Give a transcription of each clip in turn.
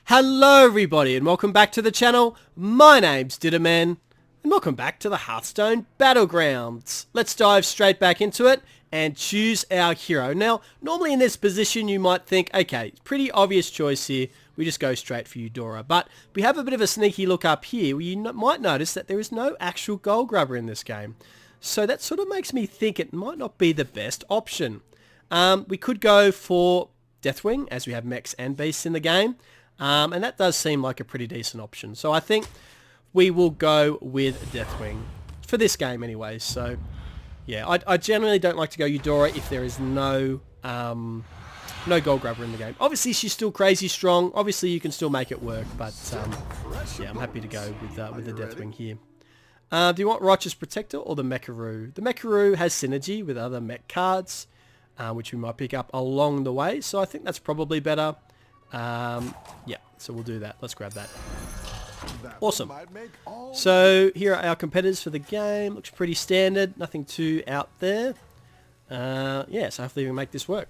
Hello everybody and welcome back to the channel. My name's Didaman and welcome back to the Hearthstone Battlegrounds. Let's dive straight back into it and choose our hero. Now, normally in this position you might think, okay, pretty obvious choice here. We just go straight for Eudora. But we have a bit of a sneaky look up here where you might notice that there is no actual gold grubber in this game. So that sort of makes me think it might not be the best option. We could go for Deathwing as we have mechs and beasts in the game. And that does seem like a pretty decent option. So I think we will go with Deathwing for this game anyway. So yeah, I generally don't like to go Eudora if there is no gold grubber in the game. Obviously she's still crazy strong. Obviously you can still make it work, but yeah, I'm happy to go with the Deathwing here. Do you want Righteous Protector or the Mecharoo? The Mecharoo has synergy with other mech cards, which we might pick up along the way. So I think that's probably better. Yeah, so we'll do that. Let's grab that. Awesome. So here are our competitors for the game. Looks pretty standard. Nothing too out there. Yeah, so hopefully we can make this work.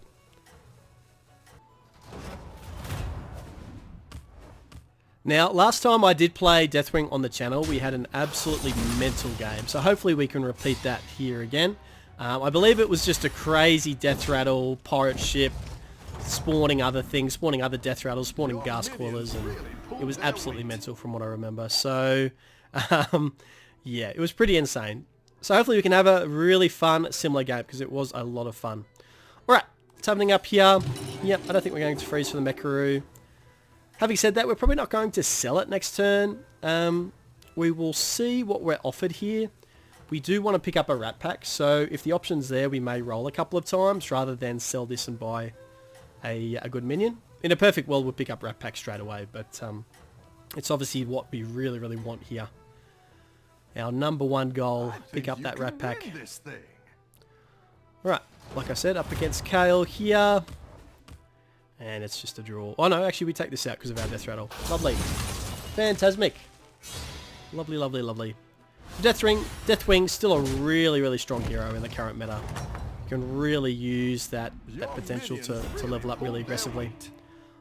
Now, last time I did play Deathwing on the channel, we had an absolutely mental game. So hopefully we can repeat that here again. I believe it was just a crazy death rattle, pirate ship, spawning other things, spawning other death rattles, spawning gas coilers, and it was absolutely mental from what I remember. So, yeah, it was pretty insane. So hopefully we can have a really fun, similar game, because it was a lot of fun. Alright, it's happening up here. Yep, I don't think we're going to freeze for the Mecharoo. Having said that, we're probably not going to sell it next turn. We will see what we're offered here. We do want to pick up a rat pack, so if the option's there, we may roll a couple of times rather than sell this and buy a good minion. In a perfect world, we'll pick up rat pack straight away, but it's obviously what we really, really want here. Our number one goal, pick up that rat pack. Alright, like I said, up against Kale here. And it's just a draw. Oh no, actually we take this out because of our death rattle. Lovely. Phantasmic. Lovely, lovely, lovely. Deathwing, still a really, really strong hero in the current meta. You can really use that potential to level up really aggressively.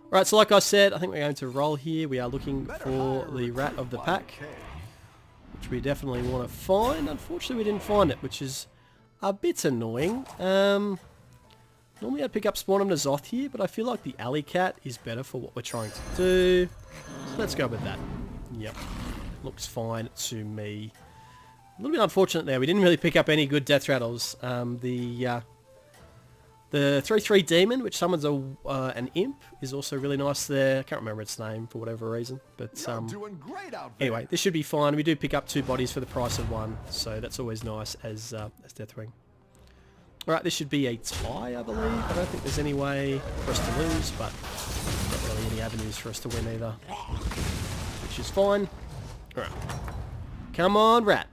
Alright, so like I said, I think we're going to roll here. We are looking for the rat of the pack, which we definitely want to find. Unfortunately, we didn't find it, which is a bit annoying. Normally I'd pick up Spawn of N'Zoth here, but I feel like the Alley Cat is better for what we're trying to do. So let's go with that. Yep, looks fine to me. A little bit unfortunate there. We didn't really pick up any good death rattles. The 3/3 demon, which summons an imp, is also really nice there. I can't remember its name for whatever reason, but anyway, this should be fine. We do pick up 2 bodies for the price of 1, so that's always nice as Deathwing. All right, this should be a tie, I believe. I don't think there's any way for us to lose, but not really any avenues for us to win either, which is fine. All right, come on, rat.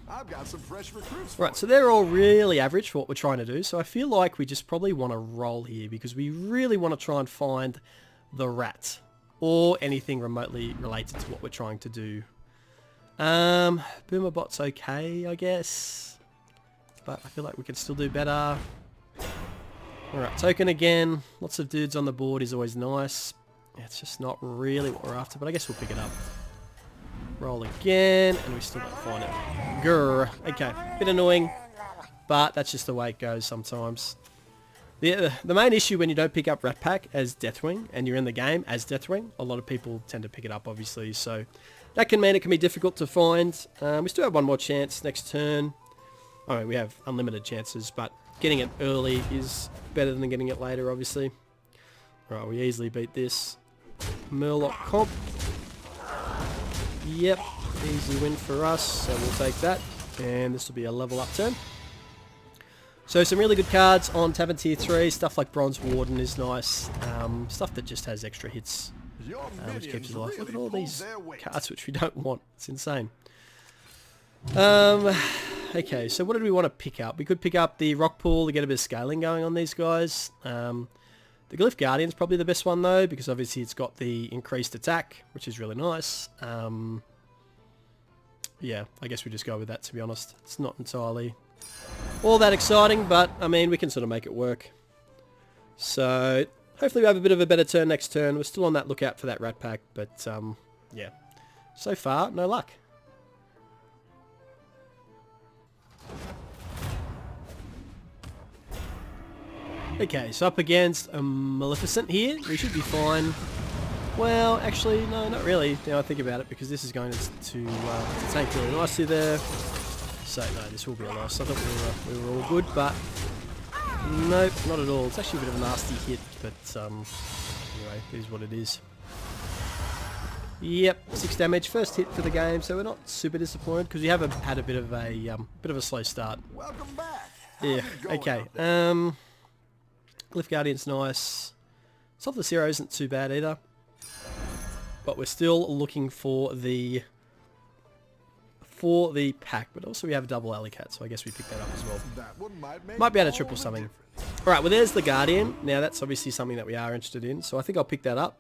I've got some fresh recruits. Right, so they're all really average for what we're trying to do. So I feel like we just probably want to roll here because we really want to try and find the rat or anything remotely related to what we're trying to do. Boomerbot's okay, I guess, but I feel like we could still do better. Alright, token again. Lots of dudes on the board is always nice. It's just not really what we're after, but I guess we'll pick it up. Roll again, and we still don't find it. Grr. Okay, bit annoying, but that's just the way it goes sometimes. The main issue when you don't pick up Rat Pack as Deathwing, and you're in the game as Deathwing, a lot of people tend to pick it up, obviously, so that can mean it can be difficult to find. We still have one more chance next turn. I mean, we have unlimited chances, but getting it early is better than getting it later, obviously. Alright, we easily beat this. Murloc comp. Yep, easy win for us, so we'll take that, and this will be a level up turn. So some really good cards on Tavern Tier 3, stuff like Bronze Warden is nice, stuff that just has extra hits, which keeps us alive. Look at all these cards which we don't want, it's insane. Okay, so what did we want to pick up? We could pick up the Rock Pool to get a bit of scaling going on these guys. The Glyph Guardian's probably the best one though, because obviously it's got the increased attack, which is really nice. Yeah, I guess we just go with that, to be honest. It's not entirely all that exciting, but I mean, we can sort of make it work. So Hopefully we have a bit of a better turn next turn. We're still on that lookout for that rat pack, but yeah. So far, no luck. Okay, so up against a Maleficent here. We should be fine. Well, actually, no, not really. Now I think about it, because this is going to tank really nicely there. So, no, this will be a loss. I thought we were all good, but nope, not at all. It's actually a bit of a nasty hit, but anyway, it is what it is. Yep, 6 damage, first hit for the game, so we're not super disappointed, because we have had a bit of a slow start. Welcome back. Yeah, okay. Glyph Guardian's nice. Selfless Hero isn't too bad either. But we're still looking for the pack. But also we have a double alley cat, so I guess we pick that up as well. That one might be able to triple something. Alright, well there's the Guardian. Now that's obviously something that we are interested in, so I think I'll pick that up.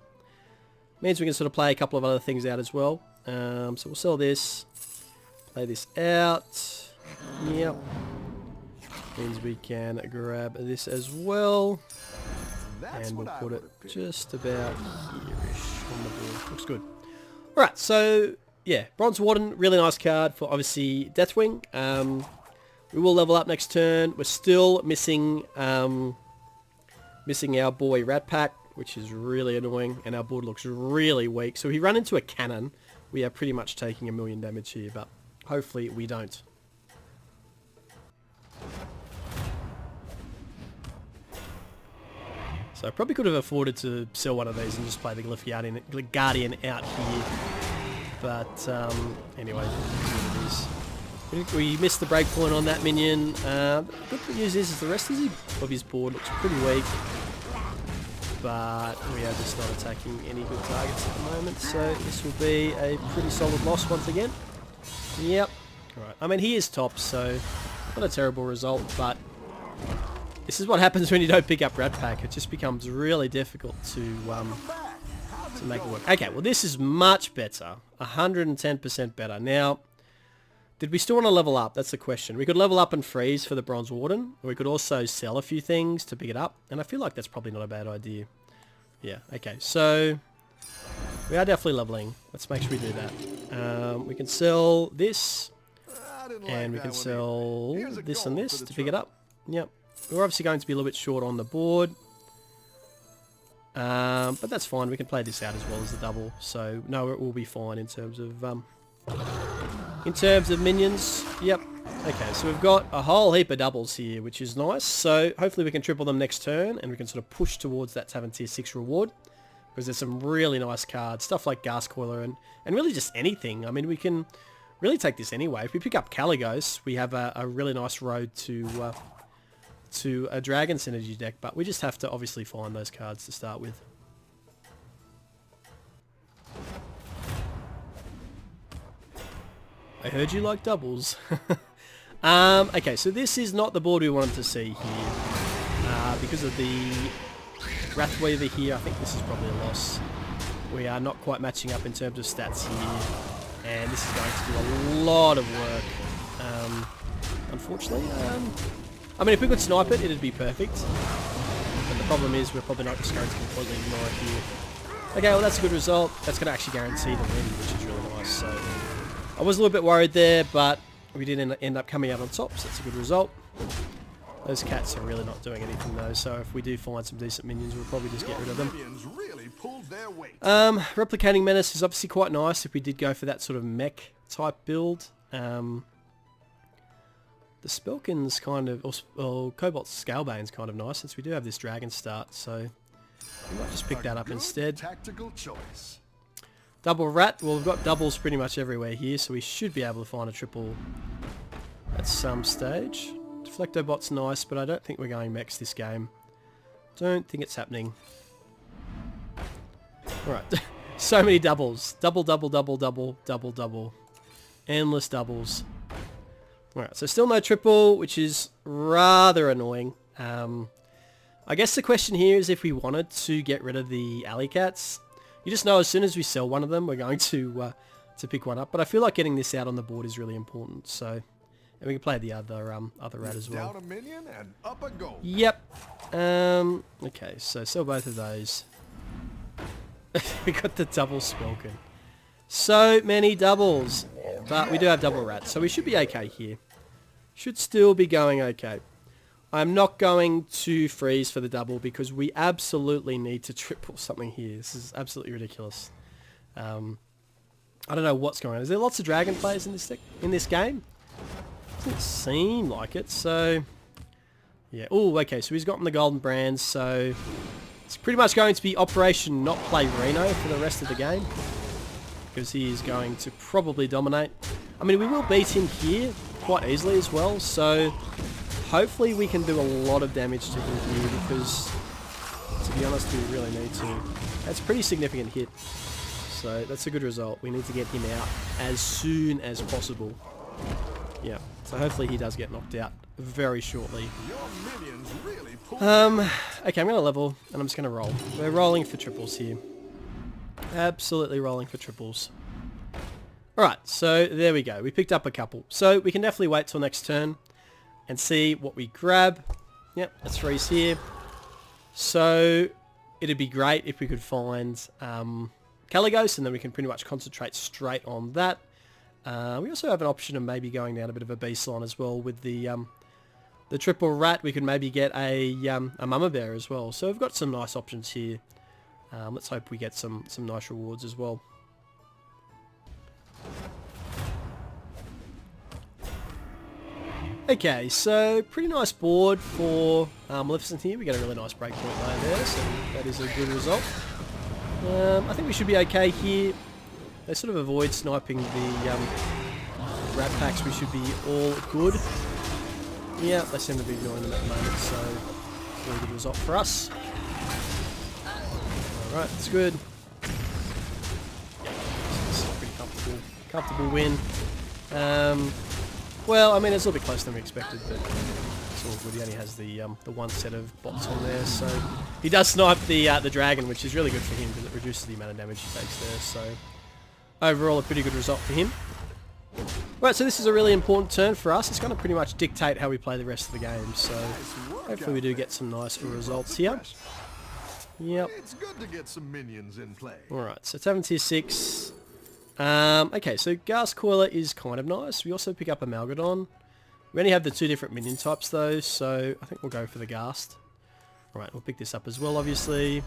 Means we can sort of play a couple of other things out as well. So we'll sell this. Play this out. Yep. Means we can grab this as well. And we'll put it just about here-ish on the board. Looks good. Alright, so yeah, Bronze Warden, really nice card for obviously Deathwing. We will level up next turn. We're still missing missing our boy Rat Pack, which is really annoying, and our board looks really weak. So if we run into a cannon, we are pretty much taking 1,000,000 damage here, but hopefully we don't. So I probably could have afforded to sell one of these and just play the Glyph Guardian out here. But anyway, it is. We missed the break point on that minion. Good news is the rest of his board looks pretty weak. But we are just not attacking any good targets at the moment. So this will be a pretty solid loss once again. Yep. Alright. I mean, he is top, so not a terrible result, but this is what happens when you don't pick up Rat Pack. It just becomes really difficult to make it work. Okay, well this is much better. 110% better. Now, did we still want to level up? That's the question. We could level up and freeze for the Bronze Warden, or we could also sell a few things to pick it up. And I feel like that's probably not a bad idea. Yeah, okay. So, we are definitely leveling. Let's make sure we do that. We can sell this, and we can sell this and this to pick it up. Yep. We're obviously going to be a little bit short on the board. But that's fine. We can play this out as well as the double. So, no, it will be fine in terms of minions. Yep. Okay, so we've got a whole heap of doubles here, which is nice. So, hopefully we can triple them next turn, and we can sort of push towards that 7 tier 6 reward. Because there's some really nice cards. Stuff like Gas Coiler and really just anything. I mean, we can really take this anyway. If we pick up Kalecgos, we have a really nice road to a Dragon Synergy deck, but we just have to obviously find those cards to start with. I heard you like doubles. Okay, so this is not the board we wanted to see here. Because of the Wrathweaver here, I think this is probably a loss. We are not quite matching up in terms of stats here, and this is going to do a lot of work, unfortunately. I mean, if we could snipe it, it'd be perfect. But the problem is we're probably not just going to completely ignore it here. Okay, well that's a good result. That's going to actually guarantee the win, which is really nice. So I was a little bit worried there, but we did end up coming out on top, so that's a good result. Those cats are really not doing anything though, so if we do find some decent minions, we'll probably just get rid of them. Replicating Menace is obviously quite nice if we did go for that sort of mech type build. The Spelkin's kind of, or Cobalt's Scalebane's kind of nice, since we do have this dragon start, so we might just pick that up instead. Tactical choice. Double Rat, well we've got doubles pretty much everywhere here, so we should be able to find a triple at some stage. Deflectobot's nice, but I don't think we're going mechs this game. Don't think it's happening. Alright, so many doubles. Double, double, double, double, double, double. Endless doubles. Alright, so still no triple, which is rather annoying. I guess the question here is if we wanted to get rid of the alley cats. You just know as soon as we sell one of them, we're going to pick one up. But I feel like getting this out on the board is really important. So, and we can play the other rat as well. Down a minion and up a goal. Yep. Okay, so sell both of those. We got the double Spelkin. So many doubles. But we do have double rats, so we should be okay here. Should still be going okay. I'm not going to freeze for the double because we absolutely need to triple something here. This is absolutely ridiculous. I don't know what's going on. Is there lots of dragon players in this game? Doesn't seem like it, so... Yeah. Oh, okay, so he's gotten the golden brands, so... It's pretty much going to be Operation Not Play Reno for the rest of the game. Because he is going to probably dominate. I mean, we will beat him here quite easily as well, so... Hopefully we can do a lot of damage to him here, because... To be honest, we really need to. That's a pretty significant hit. So that's a good result. We need to get him out as soon as possible. Yeah. So hopefully he does get knocked out very shortly. Okay, I'm going to level and I'm just going to roll. We're rolling for triples here. Absolutely rolling for triples. Alright, so there we go. We picked up a couple. So we can definitely wait till next turn and see what we grab. Yep, let's freeze here. So it'd be great if we could find Kalecgos, and then we can pretty much concentrate straight on that. We also have an option of maybe going down a bit of a beast line as well with the triple rat. We could maybe get a mama bear as well. So we've got some nice options here. Let's hope we get some nice rewards as well. Okay, so pretty nice board for Maleficent here. We get a really nice breakpoint layer there, so that is a good result. I think we should be okay here. They sort of avoid sniping the rat packs. We should be all good. Yeah, they seem to be doing them at the moment, so really good result for us. Alright, that's good. Yeah, this is a pretty comfortable win. Well, I mean, it's a little bit closer than we expected, but it's all good. He only has the one set of bots on there, so he does snipe the dragon, which is really good for him because it reduces the amount of damage he takes there. So overall, a pretty good result for him. Right, so this is a really important turn for us. It's going to pretty much dictate how we play the rest of the game. So hopefully we do get some nice results here. Yep. It's good to get some minions in play. All right, so 7 tier 6. Okay, so Gargoyle is kind of nice. We also pick up a Malgadon. We only have the two different minion types though, so I think we'll go for the Ghast. Alright, we'll pick this up as well, obviously.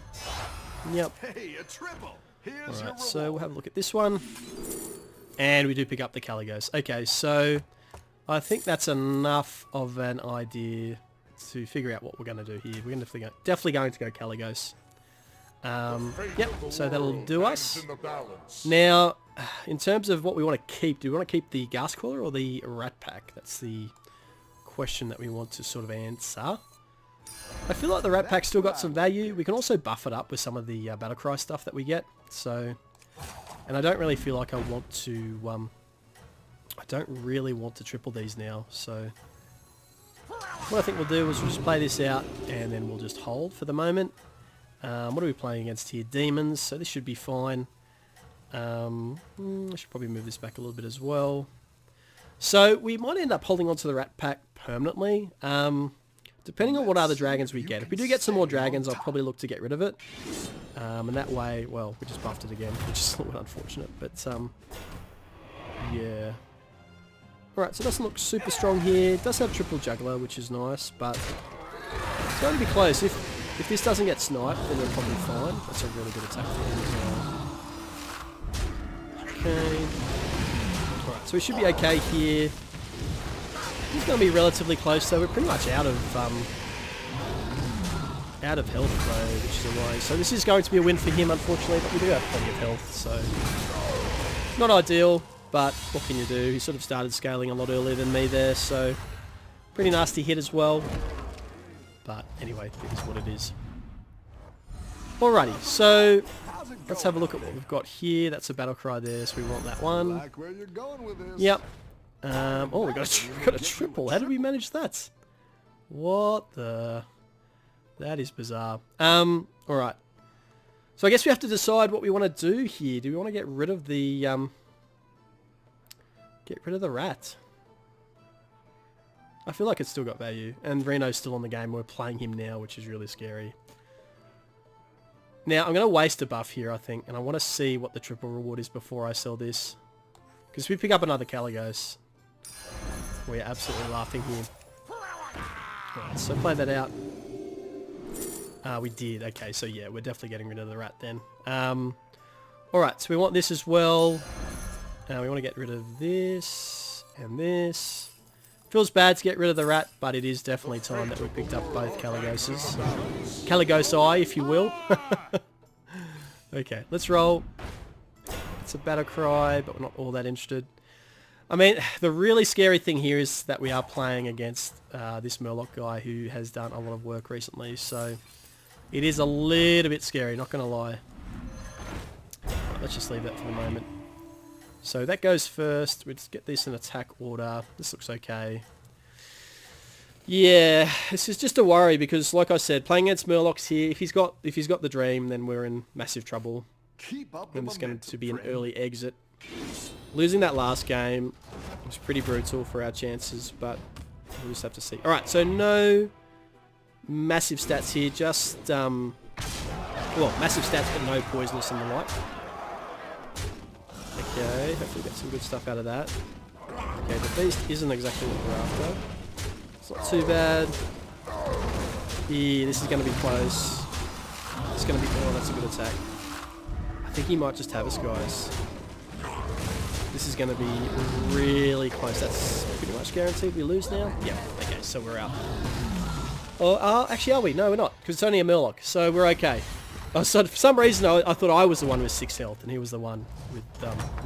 Yep. Hey, a triple. Alright, so we'll have a look at this one. And we do pick up the Kalecgos. Okay, so I think that's enough of an idea to figure out what we're going to do here. We're definitely going to go Kalecgos. Yep, so that'll do us. Now, in terms of what we want to keep, do we want to keep the Gargoyle or the Rat Pack? That's the question that we want to sort of answer. I feel like the Rat Pack's still got some value. We can also buff it up with some of the Battlecry stuff that we get. So, and I don't really feel like I want to, I don't really want to triple these now. So, what I think we'll do is we'll just play this out and then we'll just hold for the moment. What are we playing against here? Demons, so this should be fine. I should probably move this back a little bit as well. So we might end up holding on to the Rat Pack permanently, depending on what other dragons we get. If we do get some more dragons, I'll probably look to get rid of it. And that way, well, we just buffed it again, which is a little unfortunate, but yeah. Alright, so it doesn't look super strong here. It does have triple juggler, which is nice, but it's going to be close. If this doesn't get sniped, then we're probably fine. That's a really good attack for him as well. Okay. Alright, so we should be okay here. He's going to be relatively close, so we're pretty much out of health though, which is a worry. So this is going to be a win for him, unfortunately, but we do have plenty of health, so not ideal, but what can you do? He sort of started scaling a lot earlier than me there, so pretty nasty hit as well. But anyway, it is what it is. Alrighty, so let's have a look at what we've got here. That's a Battlecry there, so we want that one. Like where you're going with this. Yep. Oh, we got a triple. How did we manage that? What the? That is bizarre. Alright. So I guess we have to decide what we want to do here. Do we want to get rid of the rat? I feel like it's still got value. And Reno's still on the game. We're playing him now, which is really scary. Now, I'm going to waste a buff here, I think. And I want to see what the triple reward is before I sell this. Because if we pick up another Kalecgos, we're absolutely laughing here. Alright, so play that out. We did. Okay, so yeah, we're definitely getting rid of the rat then. Alright, so we want this as well. We want to get rid of this and this. Feels bad to get rid of the rat, but it is definitely time that we picked up both Kalecgoses. Kalecgosi, if you will. Okay, let's roll. It's a battle cry, but we're not all that interested. I mean, the really scary thing here is that we are playing against this Murloc guy who has done a lot of work recently, so it is a little bit scary, not going to lie. Right, let's just leave that for the moment. So that goes first. We just get this in attack order. This looks okay. Yeah, this is just a worry because, like I said, playing against Murlocs here, if he's got the dream, then we're in massive trouble. Keep up And it's going to be an friend. early exit. Losing that last game was pretty brutal for our chances, but we'll just have to see. All right, so no massive stats here, just well, massive stats but no poisonous and the like. Okay, hopefully get some good stuff out of that. Okay, the beast isn't exactly what we're after. It's not too bad. Yeah, this is going to be close. It's going to be... Oh, that's a good attack. I think he might just have us, guys. This is going to be really close. That's pretty much guaranteed we lose now. Yeah, okay, so we're out. Oh, actually, are we? No, we're not, because it's only a Murloc, so we're okay. Oh, so for some reason, I thought I was the one with 6 health, and he was the one with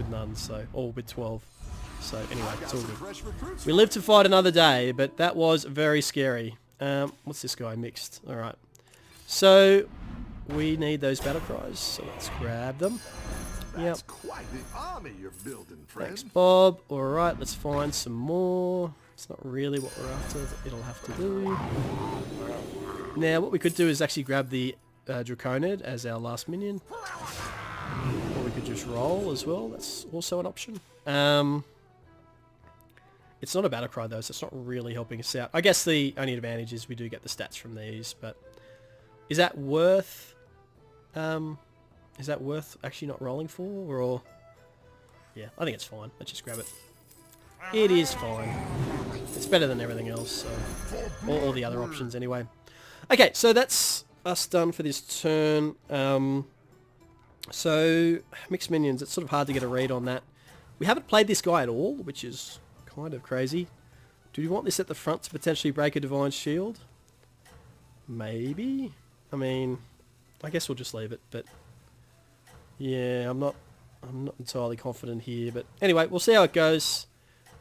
none, so, or with 12. So anyway, it's all good. We live to fight another day, but that was very scary. What's this guy? Mixed. All right. So we need those battle cries, so let's grab them. That's quite the army you're building, friend. Thanks, Bob. All right, let's find some more. It's not really what we're after, but it'll have to do. Now, what we could do is actually grab the Draconid as our last minion. Or we could just roll as well. That's also an option. It's not a battle cry though, so it's not really helping us out. I guess the only advantage is we do get the stats from these, but is that worth actually not rolling for, or yeah, I think it's fine. Let's just grab it. It is fine. It's better than everything else, so all the other options anyway. Okay, so that's us done for this turn. So mixed minions, it's sort of hard to get a read on that. We haven't played this guy at all, which is kind of crazy. Do we want this at the front to potentially break a Divine Shield? Maybe. I mean, I guess we'll just leave it, but yeah, I'm not entirely confident here, but anyway, we'll see how it goes.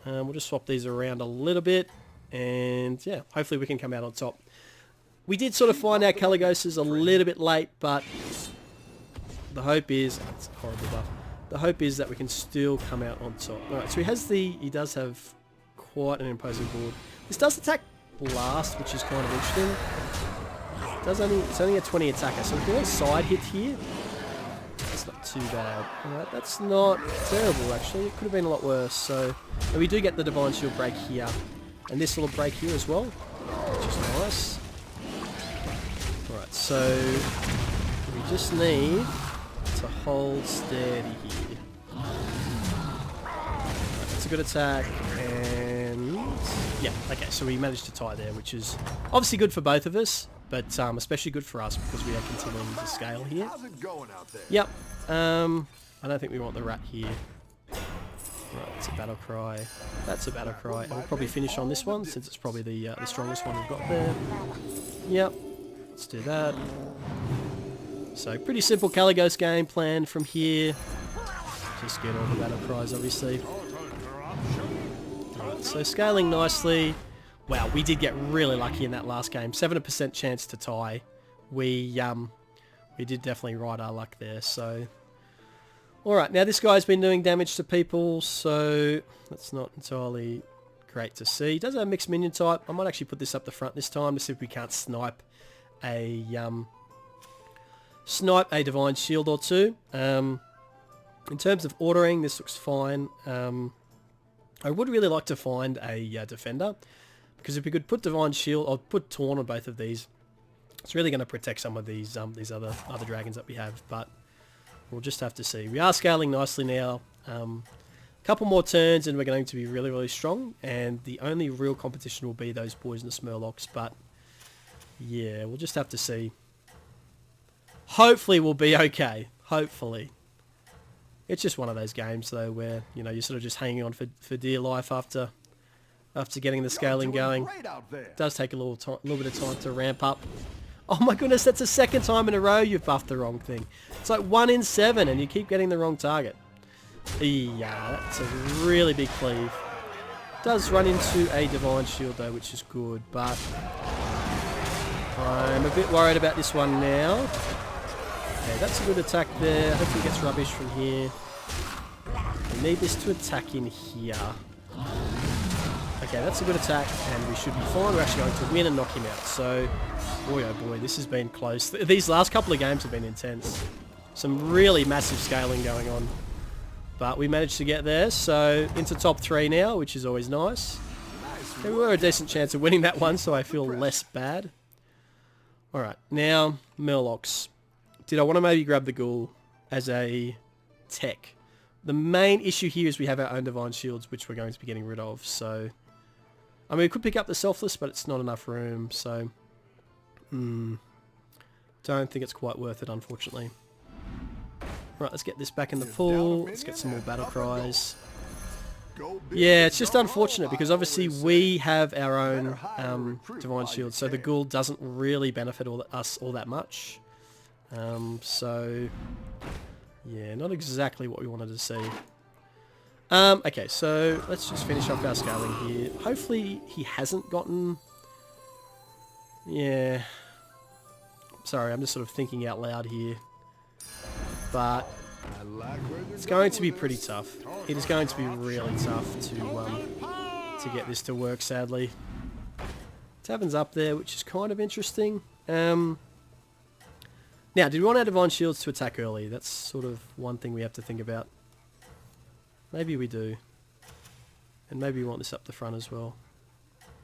We'll just swap these around a little bit, and yeah, hopefully we can come out on top. We did sort of find our Kalecgos a little bit late, but the hope is, it's a horrible buff. The hope is that we can still come out on top. Alright, so he does have quite an imposing board. This does attack last, which is kind of interesting. It's only a 20 attacker, so if we want side hit here, that's not too bad. Alright, that's not terrible actually. It could have been a lot worse. So, and we do get the Divine Shield break here. And this will break here as well, which is nice. Alright, so we just need to hold steady here. Right, that's a good attack, and yeah, okay, so we managed to tie there, which is obviously good for both of us, but especially good for us because we are continuing to scale here. How's it going out there? Yep. I don't think we want the rat here. Right, it's a battle cry. That's a battle cry. And we'll probably finish on this one since it's probably the strongest one we've got there. Yep. Let's do that. So pretty simple Kalecgos game plan from here. Just get all the battle cries, obviously. Alright, so scaling nicely. Wow, we did get really lucky in that last game. 7% chance to tie. We did definitely ride our luck there. So, alright, now this guy's been doing damage to people, so that's not entirely great to see. He does have a mixed minion type. I might actually put this up the front this time to see if we can't snipe a Divine Shield or two. In terms of ordering, this looks fine. I would really like to find a Defender, Because if we could put Divine Shield, or put Taunt on both of these, it's really going to protect some of these other dragons that we have. But we'll just have to see. We are scaling nicely now. Couple more turns and we're going to be really, really strong. And the only real competition will be those poisonous Murlocs. But yeah, we'll just have to see. Hopefully we'll be okay. Hopefully. It's just one of those games though where, you know, you're sort of just hanging on for dear life after getting the scaling going. It does take a little bit of time to ramp up. Oh my goodness, that's the second time in a row you've buffed the wrong thing. It's like 1 in 7 and you keep getting the wrong target. Yeah, that's a really big cleave. Does run into a Divine Shield though, which is good, but I'm a bit worried about this one now. Okay, that's a good attack there. Hopefully it gets rubbish from here. We need this to attack in here. Okay, that's a good attack, and we should be fine. We're actually going to win and knock him out. So, boy oh boy, this has been close. These last couple of games have been intense. Some really massive scaling going on. But we managed to get there, so into top 3 now, which is always nice. And we were a decent chance of winning that one, so I feel less bad. Alright, now, Murlocs. Did I want to maybe grab the Ghoul as a tech? The main issue here is we have our own Divine Shields, which we're going to be getting rid of, so... I mean, we could pick up the Selfless, but it's not enough room, so... don't think it's quite worth it, unfortunately. Right, let's get this back in the pool. Let's get some more battle cries. Yeah, it's just unfortunate because obviously we have our own Divine Shield, so the Ghoul doesn't really benefit us all that much. So, yeah, not exactly what we wanted to see. Okay, so let's just finish off our scaling here. Hopefully he hasn't gotten... Yeah. Sorry, I'm just sort of thinking out loud here. But it's going to be pretty tough. It is going to be really tough to get this to work, sadly. Tavern's up there, which is kind of interesting. Now, did we want our Divine Shields to attack early? That's sort of one thing we have to think about. Maybe we do. And maybe we want this up the front as well.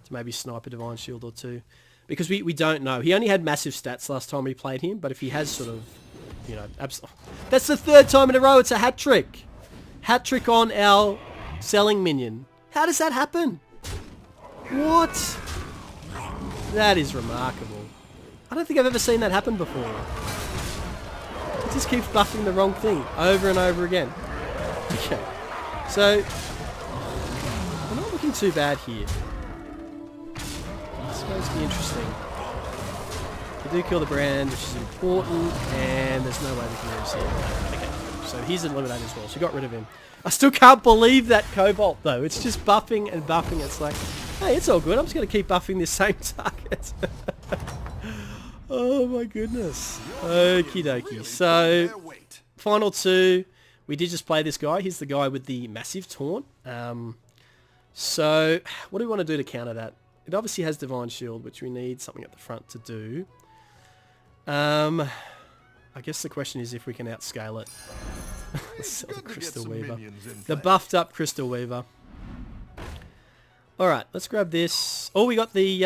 To maybe snipe a Divine Shield or two. Because we don't know. He only had massive stats last time we played him, but if he has sort of... You know, that's the 3rd time in a row it's a hat trick. Hat trick on our selling minion. How does that happen? What? That is remarkable. I don't think I've ever seen that happen before. It just keeps buffing the wrong thing over and over again. Okay. So, we're not looking too bad here. It's going to be interesting. We do kill the brand, which is important, and there's no way we can really see it. Okay, so he's eliminated as well, so we got rid of him. I still can't believe that Cobalt, though. It's just buffing and buffing. It's like, hey, it's all good. I'm just going to keep buffing this same target. Oh, my goodness. Okie dokie. So, final 2. We did just play this guy. He's the guy with the massive taunt. So, what do we want to do to counter that? It obviously has Divine Shield, which we need something at the front to do. I guess the question is if we can outscale it. Let's sell the Crystal Weaver. The buffed up Crystal Weaver. Alright, let's grab this. Oh, we got the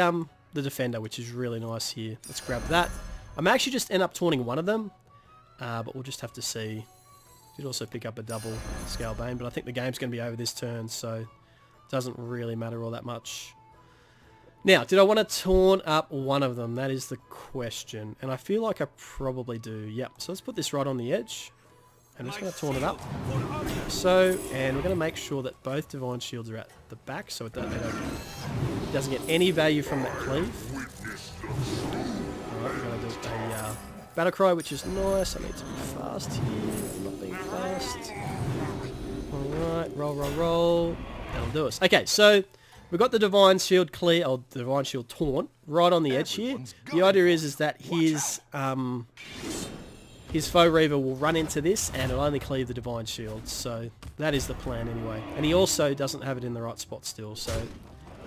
Defender, which is really nice here. Let's grab that. I may actually just end up taunting one of them. But we'll just have to see. Did also pick up a double Scale Bane, but I think the game's going to be over this turn, so it doesn't really matter all that much. Now, did I want to taunt up one of them? That is the question. And I feel like I probably do. Yep. So let's put this right on the edge. I'm just going to taunt it up. So, and we're going to make sure that both Divine Shields are at the back, so it doesn't get any value from that cleave. Alright, we're going to do a Battle Cry, which is nice. I need to be fast here. I'm not being fast. Alright, roll, roll, roll. That'll do us. Okay, so... We've got the Divine Shield clear, or the Divine Shield taunt, right on the edge here. The idea is that his Foe Reaver will run into this and it'll only cleave the Divine Shield. So that is the plan anyway. And he also doesn't have it in the right spot still, so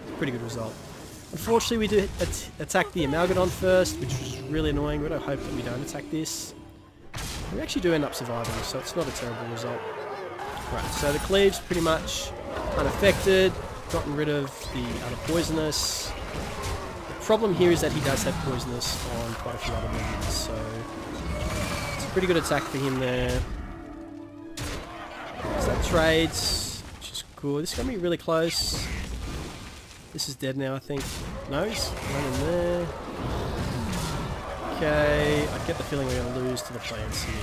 it's a pretty good result. Unfortunately, we do attack the Amalgadon first, which was really annoying, but I hope that we don't attack this. We actually do end up surviving, so it's not a terrible result. Right, so the cleave's pretty much unaffected. gotten rid of the other poisonous. The problem here is that he does have poisonous on quite a few other minions, so it's a pretty good attack for him there. So that trades, which is good. This is going to be really close. This is dead now, I think. No, he's running there. Okay, I get the feeling we're going to lose to the plants here.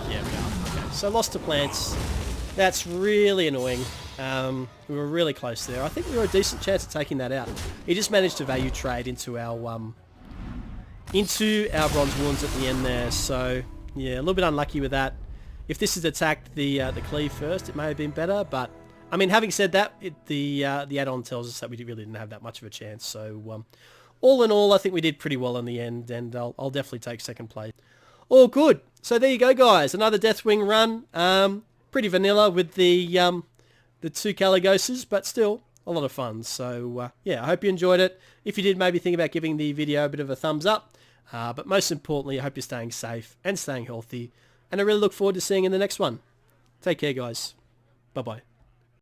Yeah, we are. Okay, so lost to plants. That's really annoying. We were really close there. I think we were a decent chance of taking that out. He just managed to value trade into our bronze wounds at the end there. So yeah, a little bit unlucky with that. If this had attacked the cleave first, it may have been better. But I mean, having said that, the add-on tells us that we really didn't have that much of a chance. So all in all, I think we did pretty well in the end, and I'll definitely take second place. All good. So there you go, guys. Another Deathwing run. Pretty vanilla with the 2 Kalecgoses, but still a lot of fun. So yeah, I hope you enjoyed it. If you did, maybe think about giving the video a bit of a thumbs up. But most importantly, I hope you're staying safe and staying healthy. And I really look forward to seeing you in the next one. Take care, guys. Bye-bye.